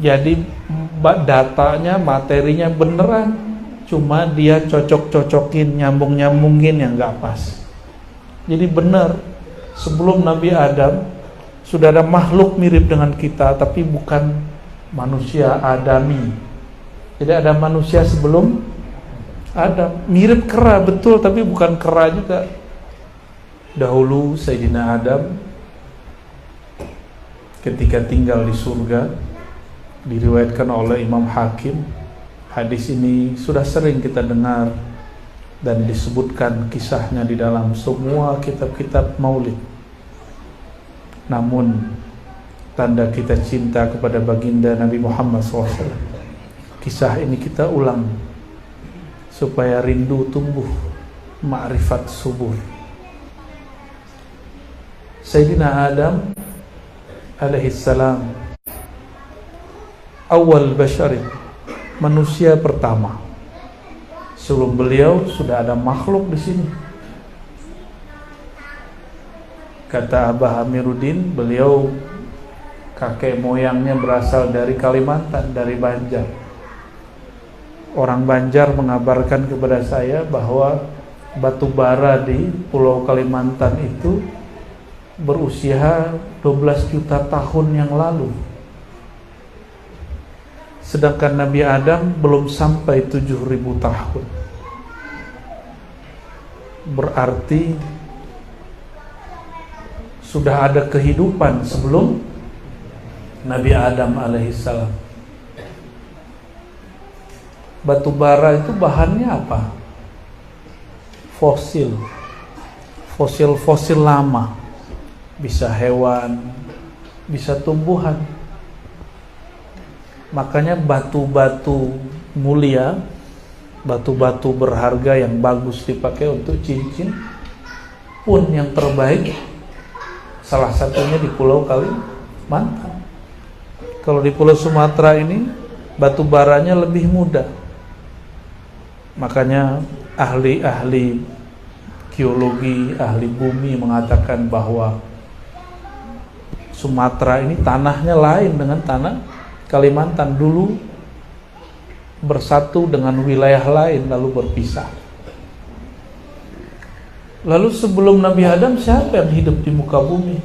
Jadi datanya, materinya beneran, cuma dia cocok-cocokin, nyambung-nyambungin yang gak pas. Jadi benar, sebelum Nabi Adam sudah ada makhluk mirip dengan kita, tapi bukan manusia adami. Jadi ada manusia sebelum Adam, mirip kera betul, tapi bukan kera juga. Dahulu Sayyidina Adam ketika tinggal di surga, diriwayatkan oleh Imam Hakim. Hadis ini sudah sering kita dengar dan disebutkan kisahnya di dalam semua kitab-kitab maulid. Namun tanda kita cinta kepada baginda Nabi Muhammad SAW, kisah ini kita ulang supaya rindu tumbuh, ma'rifat subur. Sayyidina Adam alaihissalam, awal basyarin, manusia pertama. Sebelum beliau sudah ada makhluk di sini. Kata Abah Amiruddin, beliau kakek moyangnya berasal dari Kalimantan, dari Banjar. Orang Banjar mengabarkan kepada saya bahwa batu bara di Pulau Kalimantan itu berusia 12 juta tahun yang lalu. Sedangkan Nabi Adam belum sampai 7.000 tahun. Berarti sudah ada kehidupan sebelum Nabi Adam alaihissalam. Batu bara itu bahannya apa? Fosil. Fosil lama. Bisa hewan, bisa tumbuhan. Makanya batu-batu mulia, batu-batu berharga yang bagus dipakai untuk cincin pun yang terbaik salah satunya di Pulau Kalimantan. Kalau di Pulau Sumatera ini batu baranya lebih mudah. Makanya ahli-ahli geologi, ahli bumi mengatakan bahwa Sumatera ini tanahnya lain dengan tanah Kalimantan. Dulu bersatu dengan wilayah lain lalu berpisah. Lalu sebelum Nabi Adam siapa yang hidup di muka bumi?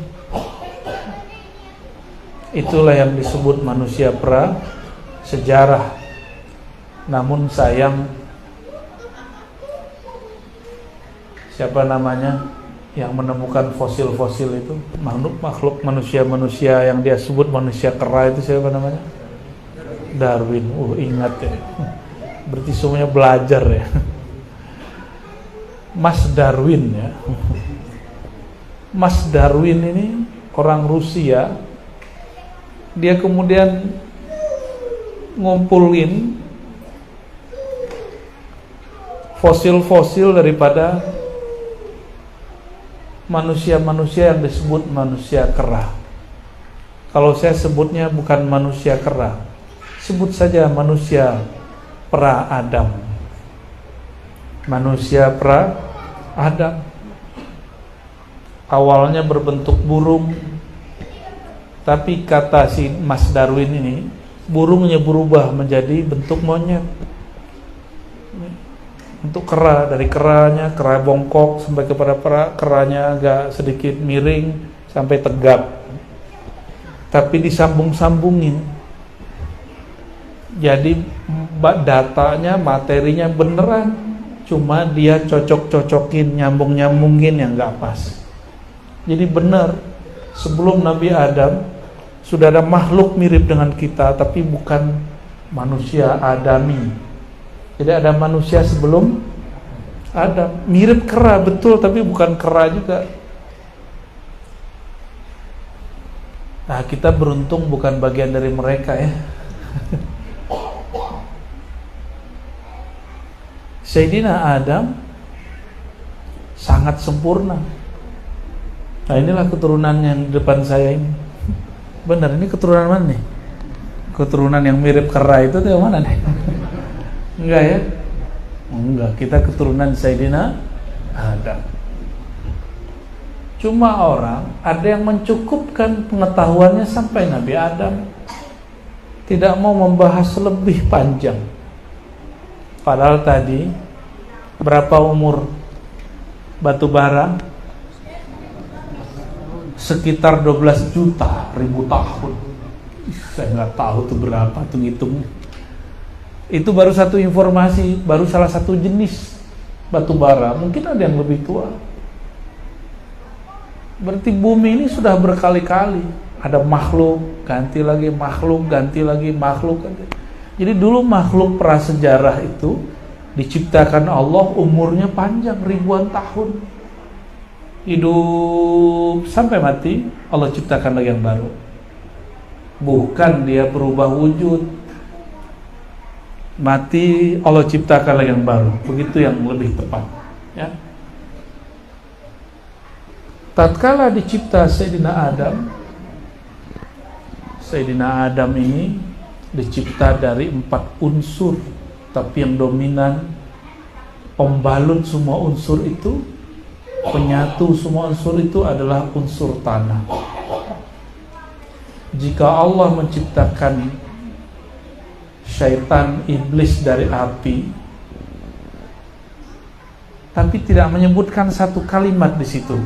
Itulah yang disebut manusia pra sejarah. Namun sayang, siapa namanya yang menemukan fosil-fosil itu, makhluk manusia yang dia sebut manusia kera itu, siapa namanya? Darwin. Ingat ya, berarti semuanya belajar ya. Mas Darwin ya. Mas Darwin ini orang Rusia. Dia kemudian ngumpulin fosil-fosil daripada manusia-manusia yang disebut manusia kera. Kalau saya sebutnya bukan manusia kera, sebut saja manusia pra-Adam. Manusia pra-Adam awalnya berbentuk burung, tapi kata si Mas Darwin ini, burungnya berubah menjadi bentuk monyet. Untuk kera, dari keranya, kera bongkok sampai kepada keranya agak sedikit miring sampai tegap, tapi disambung-sambungin. Jadi datanya, materinya beneran, cuma dia cocok-cocokin, nyambung-nyambungin yang gak pas. Jadi benar, sebelum Nabi Adam sudah ada makhluk mirip dengan kita, tapi bukan manusia adami. Jadi ada manusia sebelum Adam, mirip kera betul, tapi bukan kera juga. Nah, kita beruntung bukan bagian dari mereka ya. Sayyidina Adam sangat sempurna. Nah, inilah keturunan yang di depan saya ini. Benar, ini keturunan mana nih? Keturunan yang mirip kera itu tuh yang mana nih? Enggak ya? Enggak, kita keturunan Sayyidina Adam. Cuma orang ada yang mencukupkan pengetahuannya sampai Nabi Adam. tidak mau membahas lebih panjang. Padahal tadi berapa umur batu bara? Sekitar 12 juta ribu tahun. Saya nggak tahu tuh berapa tuh ngitungnya. Itu baru satu informasi, baru salah satu jenis batu bara. Mungkin ada yang lebih tua. Berarti bumi ini sudah berkali-kali ada makhluk, ganti lagi makhluk, ganti lagi makhluk. Jadi dulu makhluk prasejarah itu diciptakan Allah, umurnya panjang ribuan tahun. Hidup sampai mati, Allah ciptakan lagi yang baru. Bukan dia berubah wujud, mati Allah ciptakan lagi yang baru. Begitu yang lebih tepat, ya. Tatkala dicipta Sayyidina Adam ini dicipta dari 4 unsur, tapi yang dominan, pembalut semua unsur itu, penyatu semua unsur itu adalah unsur tanah. Jika Allah menciptakan syaitan, iblis dari api, tapi tidak menyebutkan satu kalimat di situ.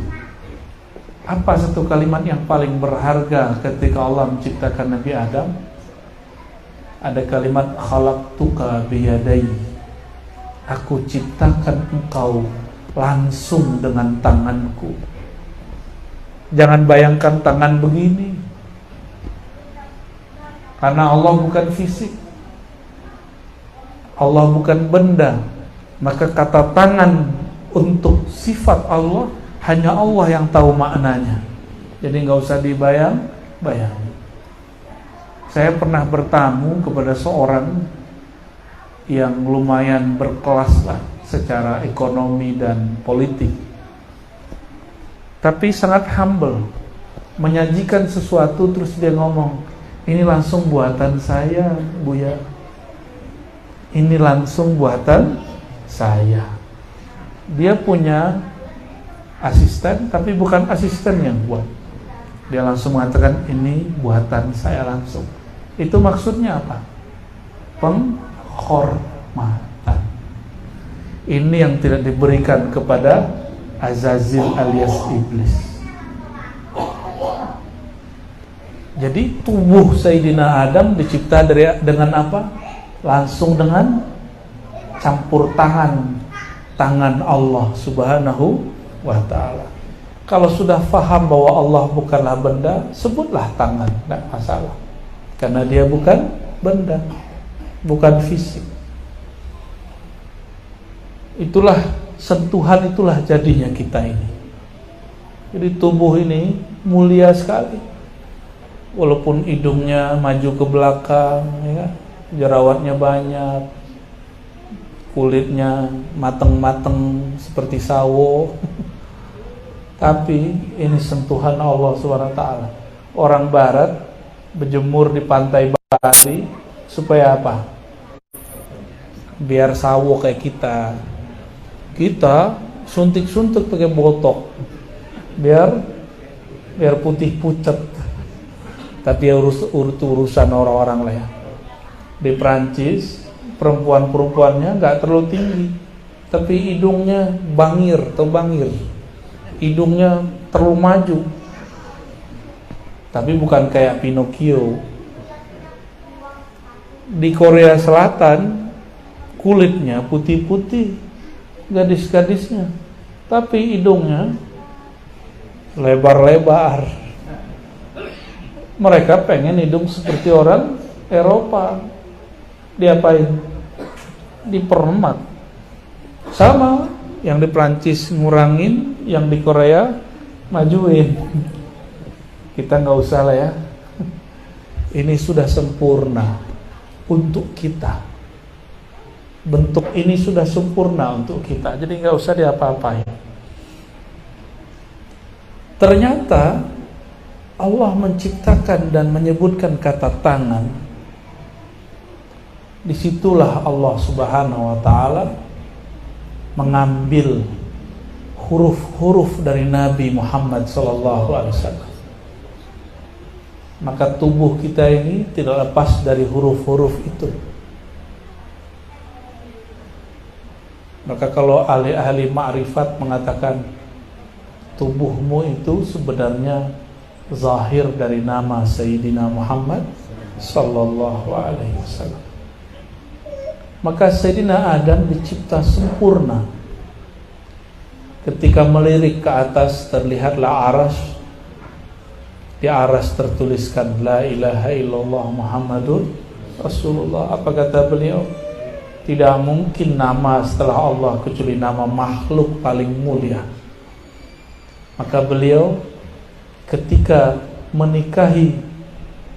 Apa satu kalimat yang paling berharga ketika Allah menciptakan Nabi Adam? Ada kalimat khalaqtuka biyadai. Aku ciptakan engkau langsung dengan tanganku. Jangan bayangkan tangan begini, karena Allah bukan fisik, Allah bukan benda. Maka kata tangan untuk sifat Allah hanya Allah yang tahu maknanya. Jadi nggak usah dibayang-bayang. Saya pernah bertamu kepada seorang yang lumayan berkelas lah secara ekonomi dan politik, tapi sangat humble. Menyajikan sesuatu terus dia ngomong, ini langsung buatan saya, Buya. Ini langsung buatan saya. Dia punya asisten, tapi bukan asisten yang buat. Dia langsung mengatakan, ini buatan saya langsung. Itu maksudnya apa? Penghormatan. Ini yang tidak diberikan kepada Azazil alias iblis. Jadi tubuh Sayyidina Adam dicipta dengan apa? Langsung dengan campur tangan Allah Subhanahu wa ta'ala. Kalau sudah faham bahwa Allah bukanlah benda, sebutlah tangan, tidak masalah. Karena dia bukan benda, bukan fisik. Itulah sentuhan, itulah jadinya kita ini. Jadi tubuh ini mulia sekali. Walaupun hidungnya maju ke belakang, ya, jerawatnya banyak, kulitnya mateng-mateng seperti sawo, tapi ini sentuhan Allah SWT. Orang Barat berjemur di pantai Bali supaya apa? Biar sawo kayak kita. Kita suntik-suntik pakai botok, biar putih pucat. Tapi urusan orang-orang lah ya. Di Prancis perempuan-perempuannya nggak terlalu tinggi, tapi hidungnya bangir. Hidungnya terlalu maju, tapi bukan kayak Pinocchio. Di Korea Selatan kulitnya putih-putih, gadis-gadisnya, tapi hidungnya lebar-lebar. Mereka pengen hidung seperti orang Eropa. Diapain? Dipermak. Sama, yang di Prancis ngurangin, yang di Korea majuin. Kita nggak usah lah ya. Ini sudah sempurna untuk kita. Bentuk ini sudah sempurna untuk kita. Jadi nggak usah diapa-apain. Ternyata Allah menciptakan dan menyebutkan kata tangan. Disitulah Allah Subhanahu wa ta'ala mengambil huruf-huruf dari Nabi Muhammad SAW. maka tubuh kita ini tidak lepas dari huruf-huruf itu. Maka kalau ahli-ahli ma'rifat mengatakan tubuhmu itu sebenarnya zahir dari nama Sayyidina Muhammad sallallahu alaihi wasallam. Maka Sayyidina Adam dicipta sempurna. Ketika melirik ke atas terlihatlah arasy. Di arasy tertuliskan la ilaha illallah Muhammadur Rasulullah. Apa kata beliau? Tidak mungkin nama setelah Allah kecuali nama makhluk paling mulia. Maka beliau ketika menikahi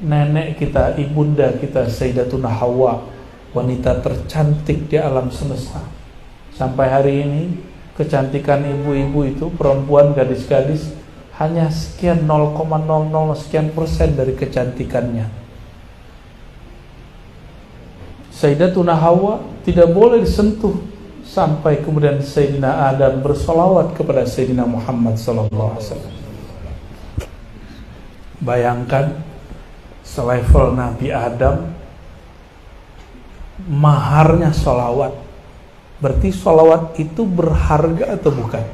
nenek kita, ibunda kita Sayyidatuna Hawa, wanita tercantik di alam semesta. Sampai hari ini kecantikan ibu-ibu itu, perempuan, gadis-gadis, hanya sekian 0,00 sekian persen dari kecantikannya. Sayyidatuna Hawa tidak boleh disentuh sampai kemudian Sayyidina Adam bersolawat kepada Sayyidina Muhammad sallallahu alaihi wasallam. Bayangkan selevel Nabi Adam, maharnya solawat. Berarti solawat itu berharga atau bukan?